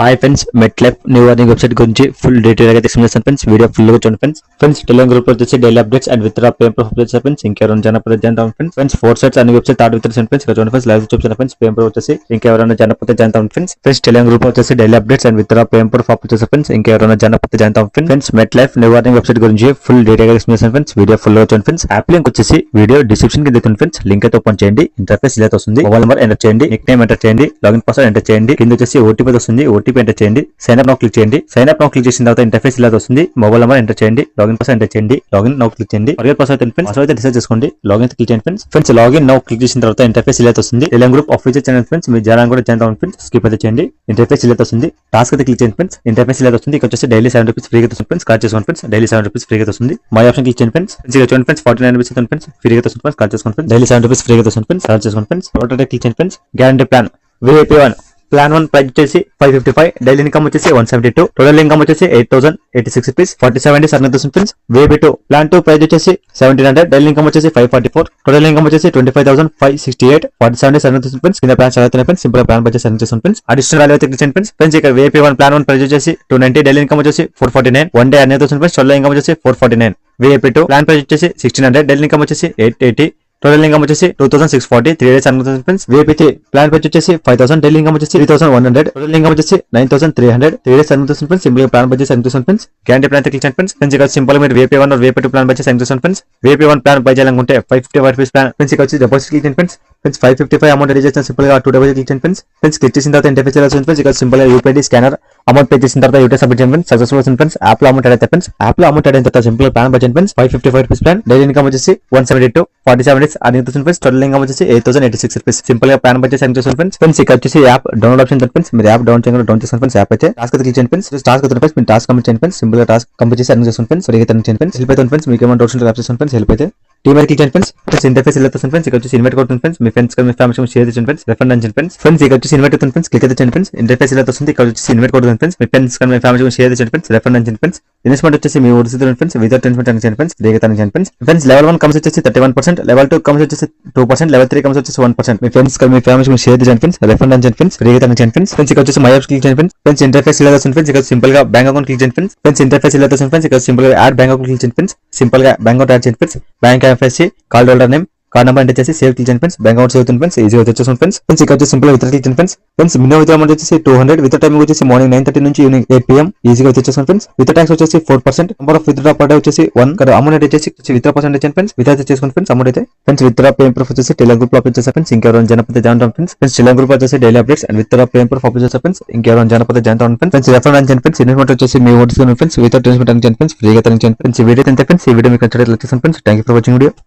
Hi friends, MetLife new warning website గురించి full detail గా explain చేస్తాను ఫ్రెండ్స్. వీడియో ఫుల్ గా చూడండి ఫ్రెండ్స్. టెలిగ్రామ్ గ్రూప్ లో వచ్చేసి daily updates and with draw payment proof వచ్చేసి ఫ్రెండ్స్ ఇంకెవరైనా జనపద జాయిన్ ఫ్రెండ్స్ 4 సైట్స్ అన్ని వెబ్సైట్ థర్డ్ విత్ ఫ్రెండ్స్ ఇక్కడ చూడండి ఫ్రెండ్స్. లైవ్ చూపించిన ఫ్రెండ్స్ పేమెంట్ ప్రూఫ్ వచ్చేసి ఇంకెవరైనా జనపద జాయిన్ ఫ్రెండ్స్ టెలిగ్రామ్ గ్రూప్ లో వచ్చేసి daily updates and with draw payment proof వచ్చేసి ఫ్రెండ్స్ ఇంకెవరైనా జనపద join friends. MetLife new warning website గురించి ఫుల్ డీటెయిల్ గా ఎక్స్ప్లెయిన్ చేస్తాను ఫ్రెండ్స్. వీడియో ఫుల్ గా చూడండి ఫ్రెండ్స్. యాప్ లింక్ వచ్చేసి వీడియో డిస్క్రిప్షన్ కింద ఉంది ఫ్రెండ్స్. లింక్ అయితే ఓపెన్ చేయండి. ఇంటర్ఫేస్ ఇలా వస్తుంది. మొబైల్ నెంబర్ ఎంటర్ చేయండి, నిక్ నేమ్ ఎంటర్ చేయండి, లాగిన్ పాస్వర్డ్ ఎంటర్ చేయండి. కింద వచ్చేసి ఓటీపీ వస్తుంది. ఓటీపీ ఎంటర్ చేయండి. సైన్ అప్ నౌ క్లిక్ చేయండి. సైన్ అప్ నౌ క్లిక్ చేసిన తర్వాత ఇంటర్ఫేస్ ఇలా వస్తుంది. మొబైల్ నెంబర్ ఎంటర్ చేయండి, లాగిన్ పాస్వర్డ్ ఎంటర్ చేయండి, లాగిన్ నౌ క్లిక్ చేయండి. Forget password friends. పాస్వర్డ్ అయితే డిసైడ్ చేసుకోండి. లాగిన్ క్లిక్ చేయండి ఫ్రెండ్స్. లాగిన్ నౌ క్లిక్ చేసిన తర్వాత ఇంటర్ఫేస్ ఇలా వస్తుంది. Telegram group official channel friends. మీరు జాయిన్ కూడా జాయిన్ అవ్వండి ఫ్రెండ్స్. స్కిప్ అయితే చేయండి. ఇంటర్ఫేస్ ఇలా వస్తుంది. టాస్క్ అయితే క్లిక్ చేయండి ఫ్రెండ్స్. ఇంటర్ఫేస్ ఇలా వస్తుంది. ఇక్కడ వచ్చేసి డైలీ 7 రూపీస్ ఫ్రీగా వస్తుంది ఫ్రెండ్స్. కాల్ చేసుకోండి ఫ్రెండ్స్. డైలీ 7 రూపీస్ ఫ్రీగా వస్తుంది. మై ఆప్షన్ క్లిక్ చేయండి ఫ్రెండ్స్. ఇక్కడ చూడండి ఫ్రెండ్స్ 49 రూపీస్ ఫ్రెండ్స్ ఫ్రీగా వస్తుంది ఫ్రెండ్స్. కాల్ చేసుకోండి ఫ్రెండ్స్. డైలీ 7 రూపీస్ ఫ్రీగా వస్తుంది ఫ్రెండ్స్. కాల్ చేసుకోండి ఫ్రెండ్స్. టోటల్ క్లిక్ చేయండి friends. Guarantee plan VIP 1 plan 1 price వచ్చేసి 555, డైలీ ఇన్కమ్ వచ్చేసి 172, టోటల్ ఇన్కమ్ వచ్చేసి 8086 రూపీస్ 47 డేస్ అర్న్ అవుతుంది ఫ్రెండ్స్. VIP 2 ప్లాన్ 2 ప్రైస్ వచ్చేసి 1700, డైలీ ఇన్కమ్ వచ్చేసి 544, టోటల్ ఇన్కమ్ వచ్చేసి 25568, 47 డేస్ అర్న్ అవుతుంది ఫ్రెండ్స్. కింద ప్లాన్ చదువుతున్నాయి friends. Simple plan budget earn చేస్తుంది ఫ్రెండ్స్. అడిషనల్ వాల్యూ అయితే క్లిక్ చేయండి ఫ్రెండ్స్. ఇక్కడ VIP 1 ప్లాన్ 1 ప్రైస్ వచ్చేసి 290, డైలీ ఇన్కమ్ వచ్చేసి 449, 1 డే అర్న్ అవుతుంది ఫ్రెండ్స్. టోటల్ ఇన్కమ్ వచ్చేసి 449. VIP 2 ప్లాన్ ప్రైస్ వచ్చేసి 1600, డైలీ ఇన్కమ్ వచ్చేసి 880, టోటల్ ఇన్కమ్ వచ్చేసి 2640, 3 డేస్ అర్న్ అవుతుంది ఫ్రెండ్స్. VIP 3 ప్లాన్ ప్రైస్ వచ్చేసి 5000, డైలీ ఇన్కమ్ వచ్చేసి 3100, టోటల్ ఇన్కమ్ వచ్చేసి 9300, 3 డేస్ అర్న్ అవుతుంది friends. Simple plan budget earn చేస్తుంది ఫ్రెండ్స్. గ్యారంటీ ప్లాన్ క్లిక్ చేయండి ఫ్రెండ్స్. ఇక్కడ సింపుల్ మీరు VIP 1 और VIP 2 ప్లాన్ బడ్జెట్ అర్న్ చేస్తుంది ఫ్రెండ్స్. VIP 1 ప్లాన్ బై చేయాలనుకుంటే 555 రూపీస్ ప్లాన్ ఫ్రెండ్స్. ఇక్కడ వచ్చి డిపాజిట్ క్లిక్ చేయండి ఫ్రెండ్స్. 555 అమౌంట్ రెడీ చేసిన సింపుల్ గా 2 డిపాజిట్ క్లిక్ చేయండి ఫ్రెండ్స్. క్లిక్ చేసిన తర్వాత ఇంటర్ఫేస్ ఇలా వస్తుంది ఫ్రెండ్స్. ఇక్కడ సింపుల్ గా UPI స్కానర్ అమౌంట్ పే చేసిన తర్వాత యూటీఐ సబ్మిట్ చేయండి ఫ్రెండ్స్. సక్సెస్ఫుల్ వస్తుంది ఫ్రెండ్స్. యాప్ లో అమౌంట్ యాడ్ అయితే ఫ్రెండ్స్. యాప్ లో అమౌంట్ యాడ్ అయిన తర్వాత simple plan budget friends 555 rupees plan, daily income వచ్చేసి 172, 47 డేస్ అర్న్ అవుతుంది ఫ్రెండ్స్. టోటల్ ఇన్కమ్ వచ్చేసి 8086 రూపీస్. సింపుల్ గా ప్లాన్ బడ్జెట్ అర్న్ చేస్తుంది ఫ్రెండ్స్. ఇక్కడ వచ్చేసి యాప్ డౌన్లోడ్ ఆప్షన్ ఫ్రెండ్స్. మీరు యాప్ డౌన్ చేయండి, డౌన్ చేస్తుంది ఫ్రెండ్స్. యాప్ అయితే టాస్క్ క్లిక్ చేయండి ఫ్రెండ్స్. టాస్క్ అవుతుంది ఫ్రెండ్స్. మీరు టాస్క్ కంప్లీట్ చేయండి ఫ్రెండ్స్. సింపుల్ గా టాస్క్ కంప్లీట్ చేసి అర్న్ చేస్తుంది ఫ్రెండ్స్. ఫ్రీగా అర్న్ చేయండి ఫ్రెండ్స్. హెల్ప్ అవుతుంది ఫ్రెండ్స్. మీకు ఏమైనా డౌట్స్ ఉంటే యాప్ చేస్తుంది ఫ్రెండ్స్. హెల్ప్ అయితే టీమ్ క్లిక్ చేయండి ఫ్రెండ్స్. ఇంటర్ఫేస్ ఇలా వస్తుంది ఫ్రెండ్స్. ఇక్కడ వచ్చేసి ఇన్వైట్ కొడుతుంది ఫ్రెండ్స్. మీ ఫ్రెండ్స్ మీ ఫ్యామిలీ షేర్ చేయండి ఫ్రెండ్స్. రెఫర్ చేయండి ఫ్రెండ్స్. ఇక్కడ వచ్చేసి ఇన్వైట్ అవుతుంది ఫ్రెండ్స్. క్లిక్ అయితే చేయండి ఫ్రెండ్స్. ఇంటర్ఫేస్ ఇలా వస్తుంది. ఇక్కడ వచ్చేసి ఇన్వైట్ కొడుతుంది ఫ్రెండ్స్. మీ ఫ్రెండ్స్ మీ ఫ్యామిలీ షేర్ చేయండి ఫ్రెండ్స్. రెఫర్ చేయండి ఫ్రెండ్స్. ఇన్వెస్ట్మెంట్ వచ్చేసి మీ ఊరిస్తున్నారు ఫ్రెండ్స్. వితౌట్ ఇన్వెస్ట్మెంట్ అని చేయండి ఫ్రెండ్స్. ఫ్రీగా అర్న్ చేయండి ఫ్రెండ్స్. లెవెల్ 1 కమ్స్ వచ్చేసి 31%, లెవెల్ 2 కమ్స్ వచ్చేసి 2%, లెవెల్ 3 కమ్స్ వచ్చేసి 1%. మీ ఫ్రెండ్స్ మీ ఫ్యామిలీ షేర్ చేయండి ఫ్రెండ్స్. రెఫర్ చేయండి ఫ్రెండ్స్. ఫ్రీగా అర్న్ చేయండి ఫ్రెండ్స్. ఇక్కడ వచ్చేసి మై యాప్స్ క్లిక్ చేయండి ఫ్రెండ్స్. ఇంటర్ఫేస్ ఇలా వస్తుంది ఫ్రెండ్స్. ఇక్కడ సింపుల్ గా బ్యాంక్ అకౌంట్ క్లిక్ చేయండి ఫ్రెండ్స్. ఇంటర్ఫేస్ ఇలా వస్తుంది ఫ్రెండ్స్. ఇక్కడ సింపుల్ గా యాడ్ బ్యాంక్ అకౌంట్ క్లిక్ చేయండి ఫ్రెండ్స్. సింపుల్ గా బ్యాంక్ అకౌంట్ యాడ్ చేయండి friends. Bank IFSC, card holder name, card number enter చేసి సేవ్ క్లిక్ చేయండి ఫ్రెండ్స్. బ్యాంక్ అకౌంట్ సేవ్ అవుతుంది ఫ్రెండ్స్. ఈజీగా వచ్చేస్తుంది ఫ్రెండ్స్. ఇక్కడ వచ్చి సింపుల్ విత్డ్రా క్లిక్ చేయండి ఫ్రెండ్స్. మినిమం విత్డ్రా అమౌంట్ వచ్చేసి 200, విత్ టైమింగ్ వచ్చేసి మార్నింగ్ 9:30 నుంచి ఈవినింగ్ 8 PM. ఈజీగా వచ్చేస్తుంది ఫ్రెండ్స్. విత్ ట్యాక్స్ వచ్చేసి 4%, number of withdraw per day వచ్చేసి 1. ఇక్కడ అమౌంట్ వచ్చేసి విత్డ్రా పర్సెంట్ ఫ్రెండ్స్. విత్ అయితే చేసుకోండి ఫ్రెండ్స్. అమౌంట్ అయితే ఫ్రెండ్స్ విత్డ్రా పేమెంట్ ప్రూఫ్ వచ్చేసి టెలిగ్రామ్ గ్రూప్ లో అప్లోడ్ చేస్తారు ఫ్రెండ్స్. ఇంకెవరైనా జనపద జాయిన్ అవ్వండి ఫ్రెండ్స్. టెలిగ్రామ్ గ్రూప్ వచ్చేసి daily updates and withdraw payment proof upload చేస్తారు ఫ్రెండ్స్. ఇంకెవరైనా జనపద జాయిన్ అవ్వండి ఫ్రెండ్స్. రెఫర్ చేయండి ఫ్రెండ్స్. ఇన్వెస్ట్మెంట్ వచ్చేసి మీ ఓటీసీ ఫ్రెండ్స్. వితౌట్ ఇన్వెస్ట్మెంట్ అని చేయండి ఫ్రెండ్స్. ఫ్రీగా అర్న్ చేయండి ఫ్రెండ్స్. ఈ వీడియో ఎంత ఫ్రెండ్స్. ఈ వీడియో మీకు నచ్చినట్లయితే లైక్ చేయండి friends. Thank you for watching video.